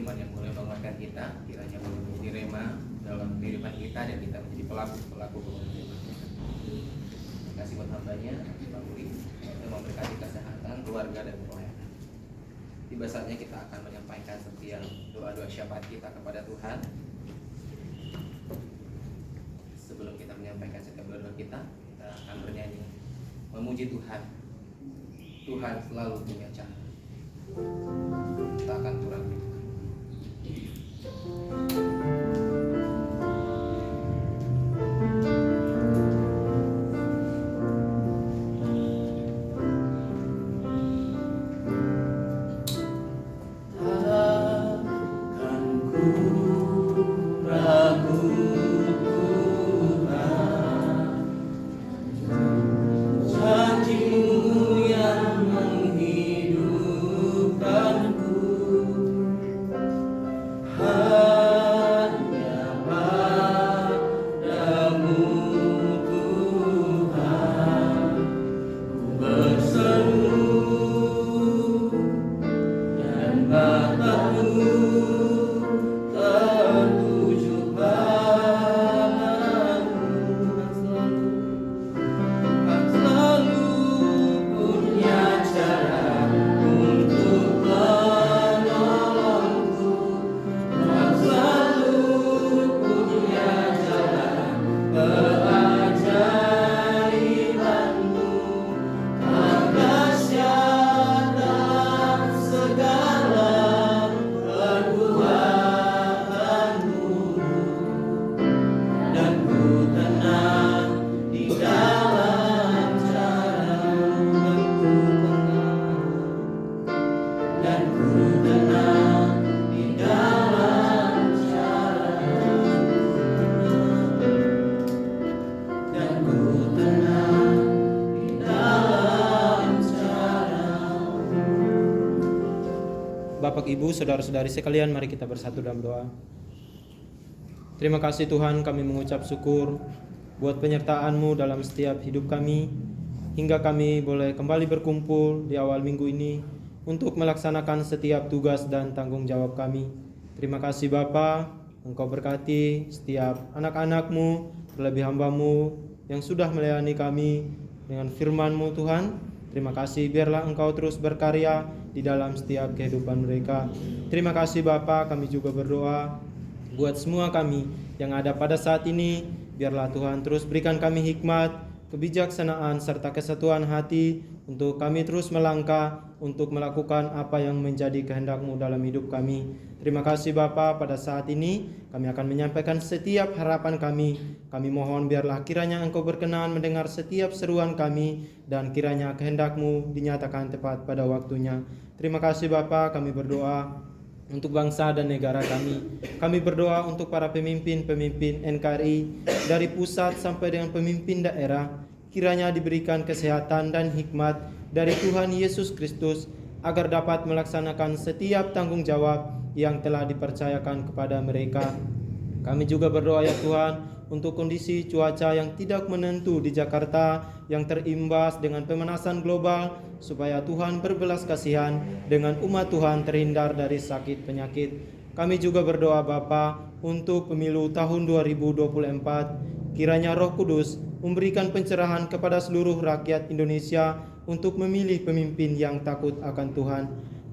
firman yang boleh menguatkan kita, kiranya boleh menjadi rema dalam kehidupan kita dan kita menjadi pelaku kebenaran. Terima kasih buat hambanya, Pak Uri, yang memberkati kesehatan, keluarga dan pelayanan. Tiba saatnya kita akan menyampaikan setiap doa-doa syafaat kita kepada Tuhan. Sebelum kita menyampaikan setiap doa-doa kita akan bernyanyi memuji Tuhan. Tuhan selalu punya cara. Kita akan kurang. Bapak, Ibu, saudara-saudari sekalian, mari kita bersatu dalam doa. Terima kasih Tuhan, kami mengucap syukur buat penyertaan-Mu dalam setiap hidup kami, hingga kami boleh kembali berkumpul di awal minggu ini untuk melaksanakan setiap tugas dan tanggung jawab kami. Terima kasih Bapa, Engkau berkati setiap anak-anak-Mu, terlebih hamba-Mu yang sudah melayani kami dengan firman-Mu Tuhan. Terima kasih, biarlah Engkau terus berkarya di dalam setiap kehidupan mereka. Terima kasih Bapa, kami juga berdoa buat semua kami yang ada pada saat ini. Biarlah Tuhan terus berikan kami hikmat, kebijaksanaan, serta kesatuan hati untuk kami terus melangkah untuk melakukan apa yang menjadi kehendak-Mu dalam hidup kami. Terima kasih Bapa, pada saat ini kami akan menyampaikan setiap harapan kami. Kami mohon biarlah kiranya Engkau berkenan mendengar setiap seruan kami, dan kiranya kehendak-Mu dinyatakan tepat pada waktunya. Terima kasih Bapa, kami berdoa untuk bangsa dan negara kami. Kami berdoa untuk para pemimpin-pemimpin NKRI dari pusat sampai dengan pemimpin daerah. Kiranya diberikan kesehatan dan hikmat dari Tuhan Yesus Kristus agar dapat melaksanakan setiap tanggung jawab yang telah dipercayakan kepada mereka. Kami juga berdoa ya Tuhan untuk kondisi cuaca yang tidak menentu di Jakarta yang terimbas dengan pemanasan global, supaya Tuhan berbelas kasihan dengan umat Tuhan terhindar dari sakit penyakit. Kami juga berdoa Bapa untuk pemilu tahun 2024. Kiranya Roh Kudus memberikan pencerahan kepada seluruh rakyat Indonesia untuk memilih pemimpin yang takut akan Tuhan.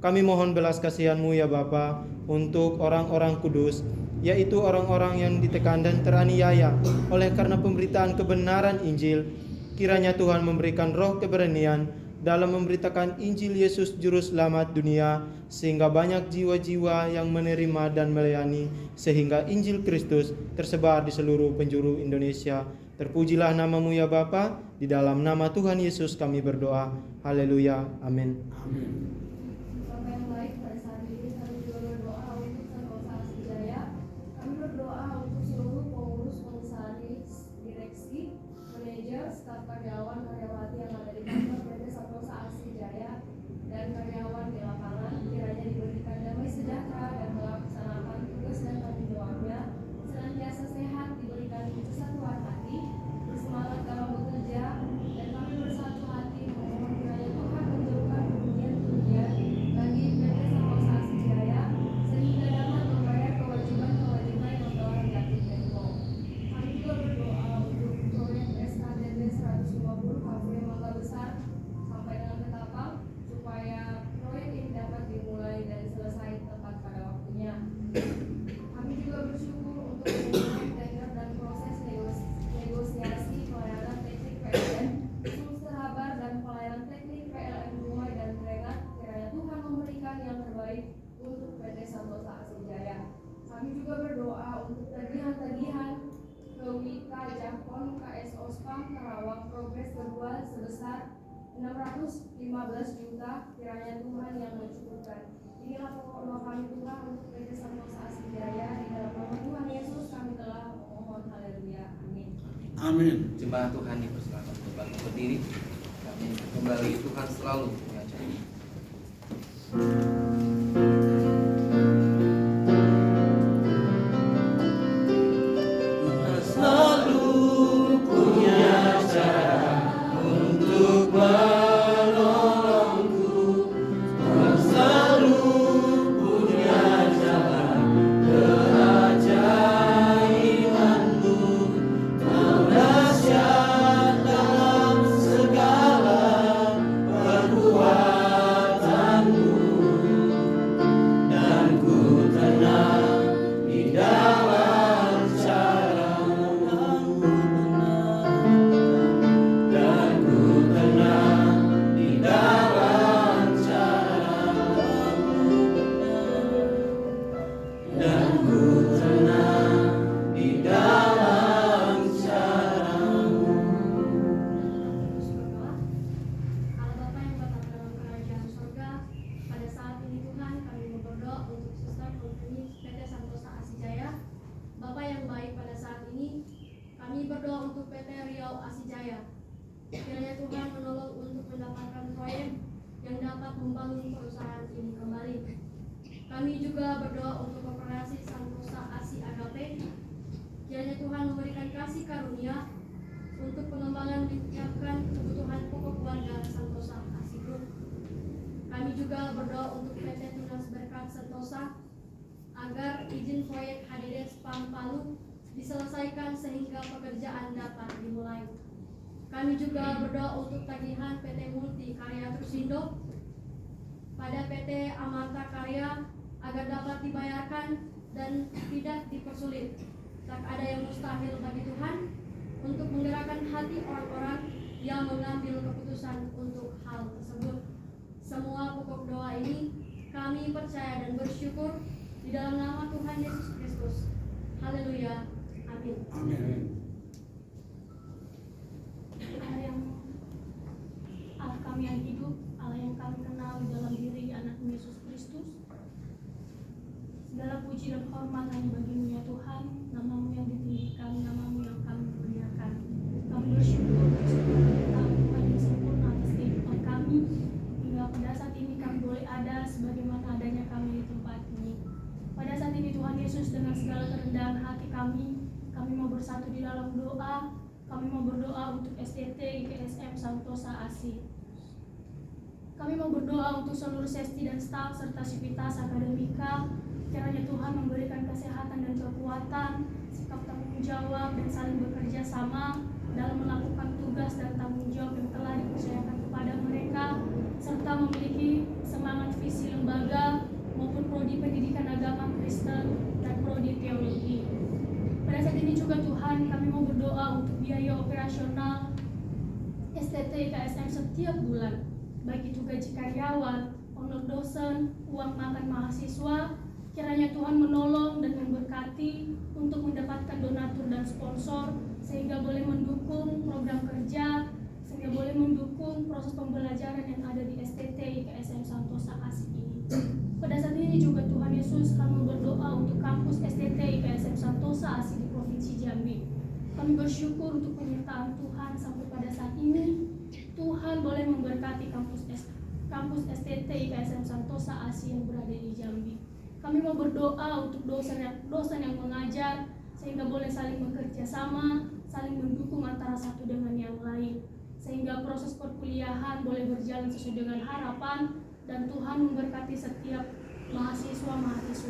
Kami mohon belas kasihan-Mu ya Bapa untuk orang-orang kudus, yaitu orang-orang yang ditekan dan teraniaya oleh karena pemberitaan kebenaran Injil. Kiranya Tuhan memberikan roh keberanian dalam memberitakan Injil Yesus Juru Selamat dunia, sehingga banyak jiwa-jiwa yang menerima dan melayani, sehingga Injil Kristus tersebar di seluruh penjuru Indonesia. Terpujilah nama-Mu ya Bapa, di dalam nama Tuhan Yesus kami berdoa. Haleluya, amin. Bapak yang baik, pada saat ini kami juga berdoa untuk Sentosa Asrijaya. Kami berdoa untuk seluruh pengurus, komisaris, direksi, manajer, staf karyawan, karyawati yang ada di kantor PT Sentosa Asrijaya, dan karyawan di lapangan. Kiranya diberikan damai sejahtera dan melaksanakan tugas dan tanggung jawabnya, senantiasa sehat, diberikan kesatuan hati, bersemangat dalam bekerja, dan kami bersatu hati memohon kiranya Tuhan menjauhkan kemudian bagi PT Sentosa Asrijaya, sehingga dapat Merawang Progres kedua sebesar 615 juta, kiranya Tuhan yang mencukupkan. Inilah pokok doa kami Tuhan untuk PT Santosa Asih Jaya. Di dalam nama Tuhan Yesus kami telah memohon. Haleluya. Amin. Amin. Jemaat Tuhan dipersilakan untuk bangkit berdiri. Kami kembali, Tuhan selalu mengajarkan. Kiranya Tuhan menolong untuk mendapatkan proyek yang dapat membangun perusahaan ini kembali. Kami juga berdoa untuk Koperasi Santosa Asih Agape. Kiranya Tuhan memberikan kasih karunia untuk pengembangan menyiapkan kebutuhan pokok keluarga Santosa Asih Group. Kami juga berdoa untuk PT Tunas Berkat Sentosa agar izin proyek HDD Spam Palu diselesaikan sehingga pekerjaan dapat dimulai. Kami juga berdoa untuk tagihan PT Multi Karya Trusindo pada PT Amarta Karya agar dapat dibayarkan dan tidak dipersulit. Tak ada yang mustahil bagi Tuhan untuk menggerakkan hati orang-orang yang mengambil keputusan untuk hal tersebut. Semua pokok doa ini kami percaya dan bersyukur di dalam nama Tuhan Yesus Kristus. Haleluya. Amin. Amin. Allah kami yang hidup, Allah yang kami kenal di dalam diri anak Yesus Kristus. Segala puji dan hormat hanya bagi-Mu ya Tuhan, nama-Mu yang ditinggikan, nama-Mu yang kami muliakan. Kami bersyukur untuk segala berkat Tuhan yang sempurna atas kehidupan kami, hingga pada saat ini kami boleh ada sebagaimana adanya kami di tempat ini. Pada saat ini Tuhan Yesus, dengan segala kerendahan hati kami mau bersatu di dalam doa. Kami mau berdoa untuk STT IKSM Santosa Asih. Kami mau berdoa untuk seluruh sesti dan staf serta sivitas akademika. Kiranya Tuhan memberikan kesehatan dan kekuatan, sikap tanggung jawab dan saling bekerja sama dalam melakukan tugas dan tanggung jawab yang telah dipercayakan kepada mereka, serta memiliki semangat visi lembaga maupun prodi pendidikan agama Kristen dan prodi teologi. Pada saat ini juga Tuhan, kami mau berdoa untuk biaya operasional STT IKSM setiap bulan, baik itu gaji karyawan, honor dosen, uang makan mahasiswa. Kiranya Tuhan menolong dan memberkati untuk mendapatkan donatur dan sponsor, sehingga boleh mendukung program kerja, sehingga boleh mendukung proses pembelajaran yang ada di STT IKSM Santosa Asih ini. Pada saat ini juga Tuhan Yesus, kami berdoa untuk kampus STT IKSM Santosa Asih di Provinsi Jambi. Kami bersyukur untuk penyertaan Tuhan sampai pada saat ini. Tuhan boleh memberkati kampus STT IKSM Santosa Asih yang berada di Jambi. Kami mau berdoa untuk dosen yang mengajar, sehingga boleh saling bekerja sama, saling mendukung antara satu dengan yang lain, sehingga proses perkuliahan boleh berjalan sesuai dengan harapan, dan Tuhan memberkati setiap mahasiswa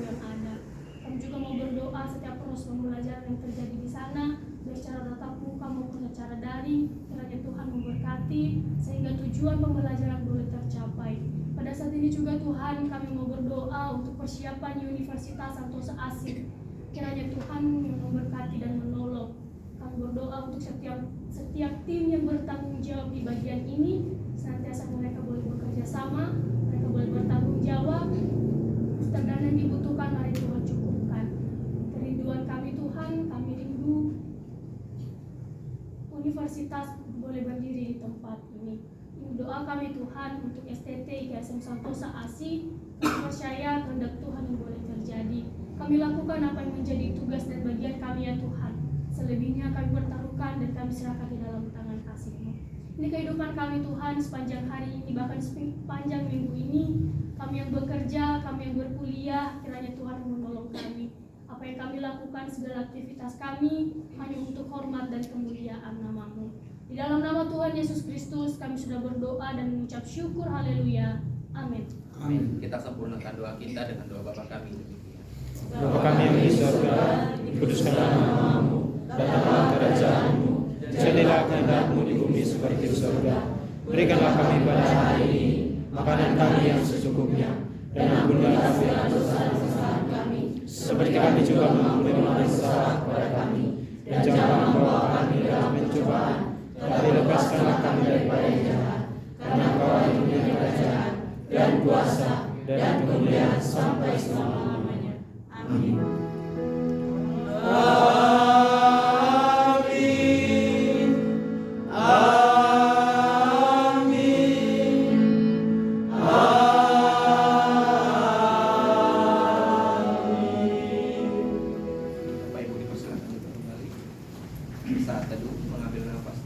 yang ada. Kami juga mau berdoa setiap proses pembelajaran yang terjadi di sana, baik secara tatap muka maupun secara daring. Kiranya Tuhan memberkati sehingga tujuan pembelajaran boleh tercapai. Pada saat ini juga Tuhan, kami mau berdoa untuk persiapan Universitas Santosa Asih. Kiranya Tuhan yang memberkati dan menolong. Kami berdoa untuk setiap tim yang bertanggung jawab di bagian ini, senantiasa mereka boleh bekerja sama, mereka boleh bertanggung jawab. Setiap dana yang dibutuhkan mari Tuhan cukupkan. Kerinduan kami Tuhan, kami rindu universitas boleh berdiri di tempat ini. Ini doa kami Tuhan untuk STT IKSM Santosa ASI. Kami percaya kehendak Tuhan yang boleh terjadi. Kami lakukan apa yang menjadi tugas dan bagian kami ya Tuhan. Selebihnya kami pertaruhkan dan kami serahkan di dalam tangan kasih-Mu. Ini kehidupan kami Tuhan sepanjang hari ini, bahkan sepanjang minggu ini. Kami yang bekerja, kami yang berkuliah, kiranya Tuhan menolong kami. Apa yang kami lakukan, segala aktivitas kami hanya untuk hormat dan kemuliaan nama-Mu. Di dalam nama Tuhan Yesus Kristus kami sudah berdoa dan mengucap syukur, haleluya, amin. Amin. Kita sempurnakan doa kita dengan doa Bapa kami. Bapa kami yang di surga, dikuduskanlah nama-Mu, datanglah kerajaan-Mu, jadilah kehendak-Mu di bumi seperti di surga. Berikanlah kami pada hari ini makanan kami yang secukupnya, dan ampunilah kami dosa-dosa kami, seperti kami juga mengampuni orang yang bersalah kepada kami, dan janganlah membawa kami dalam pencobaan, tapi lepaskanlah kami daripada yang jahat, karena Engkau yang punya kerajaan dan kuasa dan kemuliaan sampai selama-lamanya. Amin. Bapak Ibu dipersilakan untuk kembali saat teduh mengambil nafas